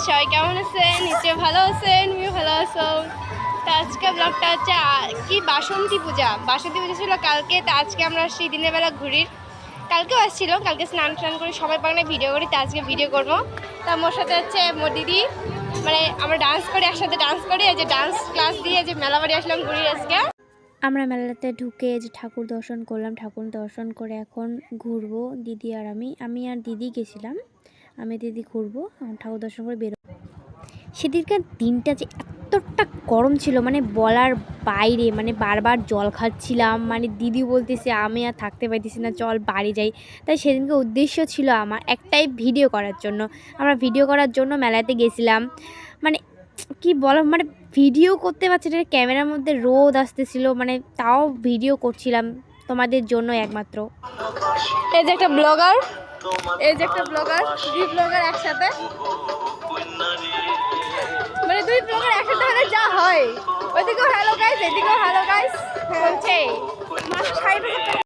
সবাই কেমন আছেন? নিশ্চয়ই ভালো আছেন, আমিও ভালো আছো। তো আজকে ব্লগটা হচ্ছে কি বাসন্তী পূজা ছিল কালকে। তো আজকে আমরা সেই দিনের বেলা ঘুরির কালকেও আসছিল, কালকে স্নান করে সবাই পাকনে ভিডিও করি। তো আজকে ভিডিও করবো। তা মোর সাথে হচ্ছে মোর দিদি, মানে আমরা ডান্স করি, একসাথে ডান্স করি। এই যে ডান্স ক্লাস দিয়ে যে মেলা বাড়ি আসলাম ঘুরির আজকে। আমরা মেলাতে ঢুকে যে ঠাকুর দর্শন করলাম, ঠাকুর দর্শন করে এখন ঘুরবো দিদি আর আমি আর দিদি গেছিলাম। আমি দিদি ঘুরবো, ঠাকুর দর্শন করে বেরো। সেদিনকার দিনটা যে এতটা গরম ছিল মানে বলার বাইরে, মানে বারবার জল খাচ্ছিলাম, মানে দিদি বলতেছে আমি আর থাকতে পারতেছি না, চল বাড়ি যাই। তাই সেদিনকে উদ্দেশ্য ছিল আমার একটাই, ভিডিও করার জন্য। আমরা ভিডিও করার জন্য মেলাতে গেছিলাম। মানে কি বলো, মানে ভিডিও করতে পারছি না, ক্যামেরার মধ্যে রোদ আসতেছিল, মানে তাও ভিডিও করছিলাম তোমাদের জন্য একমাত্র। এই যে একটা ব্লগার, দুই ব্লগার একসাথে, মানে দুই ব্লগার একসাথে হলে যা হয়। ওইদিকেও হ্যালো গাইস, এদিকেও হ্যালো গাইস।